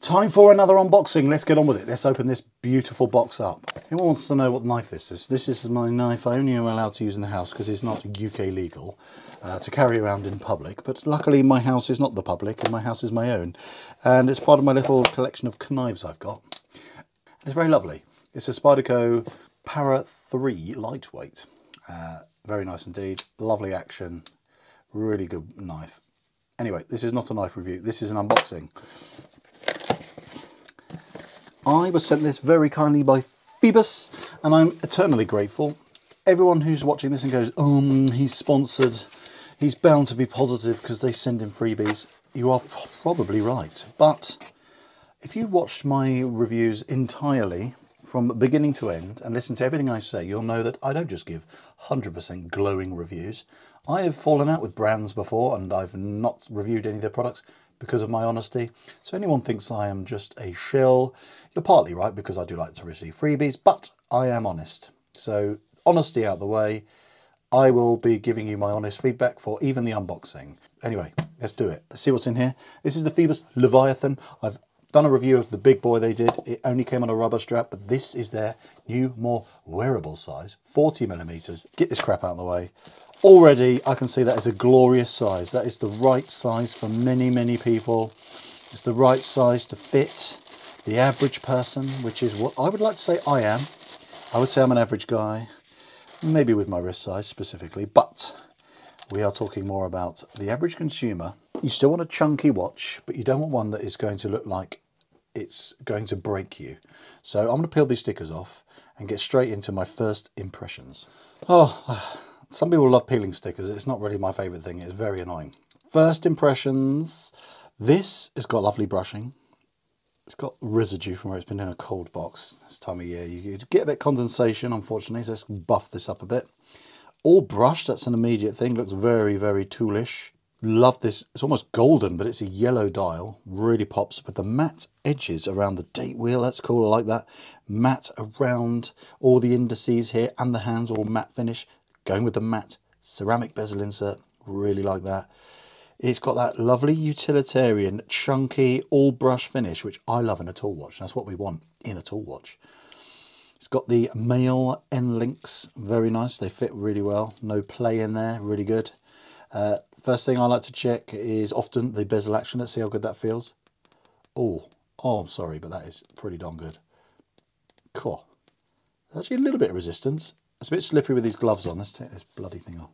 Time for another unboxing. Let's get on with it. Let's open this beautiful box up. Anyone wants to know what knife this is? This is my knife I only am allowed to use in the house because it's not UK legal to carry around in public. But luckily my house is not the public and my house is my own. And it's part of my little collection of knives I've got. It's very lovely. It's a Spyderco Para 3 lightweight. Very nice indeed. Lovely action. Really good knife. Anyway, this is not a knife review. This is an unboxing. I was sent this very kindly by Phoibos, and I'm eternally grateful. Everyone who's watching this and goes, he's sponsored, he's bound to be positive because they send him freebies. You are probably right. But if you watched my reviews entirely from beginning to end and listen to everything I say, you'll know that I don't just give 100% glowing reviews. I have fallen out with brands before and I've not reviewed any of their products because of my honesty. So anyone thinks I am just a shill, you're partly right because I do like to receive freebies, but I am honest. So honesty out the way, I will be giving you my honest feedback for even the unboxing. Anyway, let's do it. Let's see what's in here. This is the Phoibos Leviathan. I've done a review of the big boy they did. It only came on a rubber strap, but this is their new, more wearable size, 40mm. Get this crap out of the way. Already, I can see that is a glorious size. That is the right size for many, many people. It's the right size to fit the average person, which is what I would like to say I am. I would say I'm an average guy, maybe with my wrist size specifically, but we are talking more about the average consumer. You still want a chunky watch, but you don't want one that is going to look like it's going to break you. So I'm going to peel these stickers off and get straight into my first impressions. Some people love peeling stickers. It's not really my favourite thing. It's very annoying. First impressions. This has got lovely brushing. It's got residue from where it's been in a cold box this time of year. You get a bit of condensation, unfortunately. So let's buff this up a bit. All brushed. That's an immediate thing. Looks very, very toolish. Love this. It's almost golden, but it's a yellow dial. Really pops with the matte edges around the date wheel. That's cool. I like that. Matte around all the indices here and the hands, all matte finish. Going with the matte ceramic bezel insert, really like that. It's got that lovely utilitarian, chunky, all brush finish, which I love in a tool watch. That's what we want in a tool watch. It's got the male end links, very nice. They fit really well. No play in there, really good. First thing I like to check is often the bezel action. Let's see how good that feels. Oh, I'm sorry, but that is pretty darn good. Cool. There's actually a little bit of resistance. It's a bit slippery with these gloves on. Let's take this bloody thing off.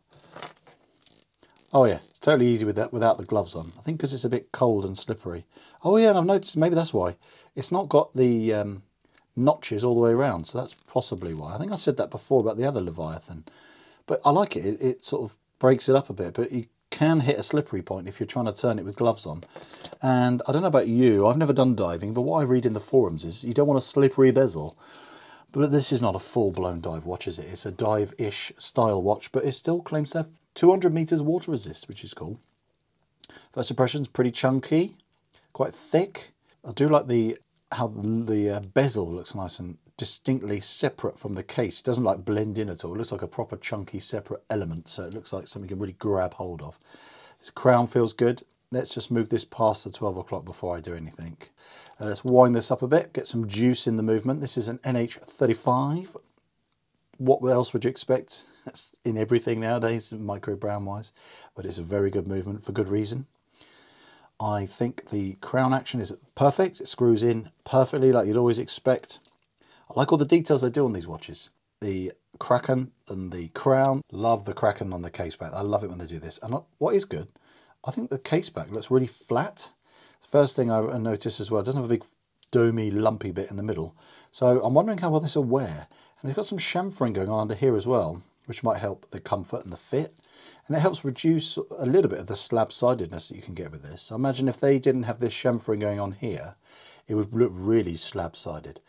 Oh yeah, it's totally easy with that without the gloves on. I think because it's a bit cold and slippery. Oh yeah, and I've noticed maybe that's why. It's not got the notches all the way around, so that's possibly why. I think I said that before about the other Leviathan. But I like it. It sort of breaks it up a bit, but you can hit a slippery point if you're trying to turn it with gloves on. And I don't know about you, I've never done diving, but what I read in the forums is you don't want a slippery bezel. But this is not a full-blown dive watch, is it? It's a dive-ish style watch, but it still claims to have 200 meters water resist, which is cool. First impressions, pretty chunky, quite thick. I do like how the bezel looks nice and distinctly separate from the case. It doesn't like blend in at all. It looks like a proper chunky separate element, so it looks like something you can really grab hold of. This crown feels good. Let's just move this past the 12 o'clock before I do anything. Let's wind this up a bit, get some juice in the movement. This is an NH35. What else would you expect? That's in everything nowadays, micro brown wise, but it's a very good movement for good reason. I think the crown action is perfect. It screws in perfectly like you'd always expect. I like all the details they do on these watches. The kraken and the crown. Love the kraken on the case back. I love it when they do this. And what is good, I think the case back looks really flat. First thing I noticed as well, it doesn't have a big domey lumpy bit in the middle. So I'm wondering how well this will wear. And it's got some chamfering going on under here as well, which might help the comfort and the fit. And it helps reduce a little bit of the slab-sidedness that you can get with this. So imagine if they didn't have this chamfering going on here, it would look really slab-sided.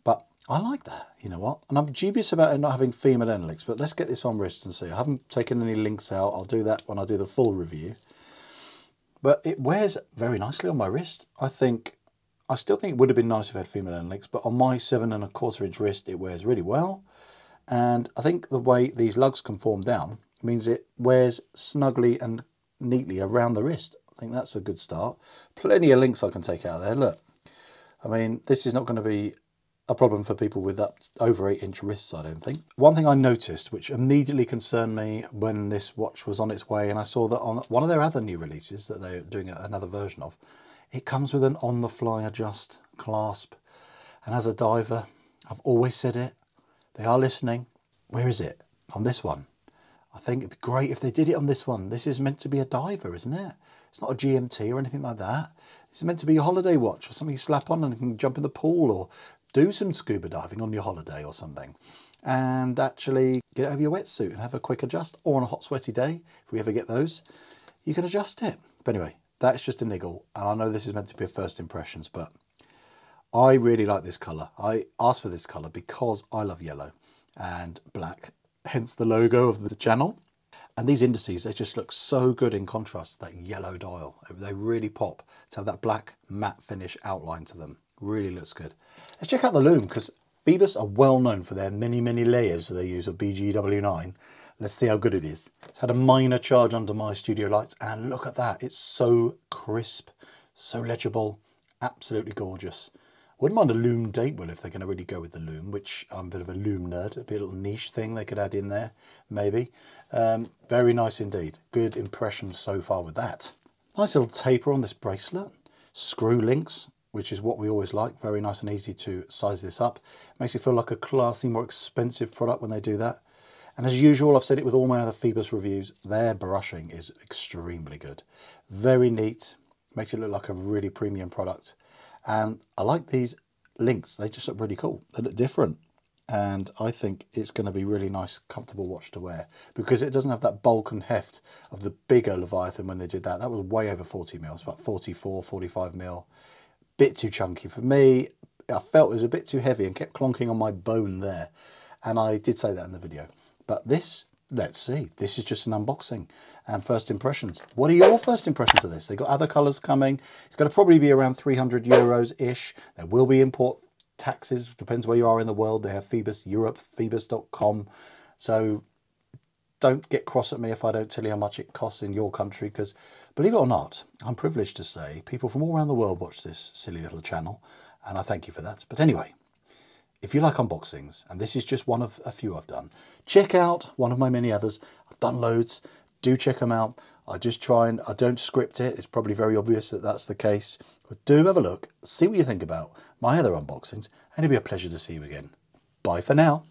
But I like that, you know what? And I'm dubious about it not having female end links, but let's get this on wrist and see. I haven't taken any links out. I'll do that when I do the full review. But it wears very nicely on my wrist. I still think it would have been nice if it had female end links, but on my 7¼ inch wrist, it wears really well. And I think the way these lugs can form down means it wears snugly and neatly around the wrist. I think that's a good start. Plenty of links I can take out of there. Look, I mean, this is not going to be a problem for people with up over 8-inch wrists, I don't think. One thing I noticed, which immediately concerned me when this watch was on its way, and I saw that on one of their other new releases that they're doing another version of, it comes with an on-the-fly adjust clasp. And as a diver, I've always said it, they are listening. Where is it? On this one. I think it'd be great if they did it on this one. This is meant to be a diver, isn't it? It's not a GMT or anything like that. It's meant to be your holiday watch or something you slap on and you can jump in the pool or do some scuba diving on your holiday or something. And actually get out of your wetsuit and have a quick adjust. Or on a hot, sweaty day, if we ever get those, you can adjust it. But anyway, that's just a niggle. And I know this is meant to be a first impressions, but I really like this colour. I asked for this colour because I love yellow and black, hence the logo of the channel. And these indices, they just look so good in contrast to that yellow dial. They really pop to have that black matte finish outline to them. Really looks good. Let's check out the Lume, because Phoibos are well known for their many, many layers they use of BGW9. Let's see how good it is. It's had a minor charge under my studio lights, and look at that. It's so crisp, so legible, absolutely gorgeous. Wouldn't mind a Lume date wheel if they're going to really go with the Lume, which I'm a bit of a Lume nerd. It'd be a little niche thing they could add in there, maybe. Very nice indeed. Good impression so far with that. Nice little taper on this bracelet. Screw links, which is what we always like. Very nice and easy to size this up. Makes it feel like a classy, more expensive product when they do that. And as usual, I've said it with all my other Phoibos reviews, their brushing is extremely good. Very neat. Makes it look like a really premium product. And I like these links. They just look really cool. They look different. And I think it's going to be really nice, comfortable watch to wear, because it doesn't have that bulk and heft of the bigger Leviathan when they did that. That was way over 40 mils, about 44, 45 mil. Bit too chunky for me. I felt it was a bit too heavy and kept clonking on my bone there. And I did say that in the video. But this, let's see. This is just an unboxing and first impressions. What are your first impressions of this? They've got other colours coming. It's going to probably be around 300 euros-ish. There will be import taxes. Depends where you are in the world. They have Phoibos Europe, Phoibos.com. So don't get cross at me if I don't tell you how much it costs in your country, because believe it or not, I'm privileged to say people from all around the world watch this silly little channel, and I thank you for that. But anyway, if you like unboxings, and this is just one of a few I've done, check out one of my many others. I've done loads. Do check them out. I just try and I don't script it. It's probably very obvious that that's the case. But do have a look. See what you think about my other unboxings. And it'll be a pleasure to see you again. Bye for now.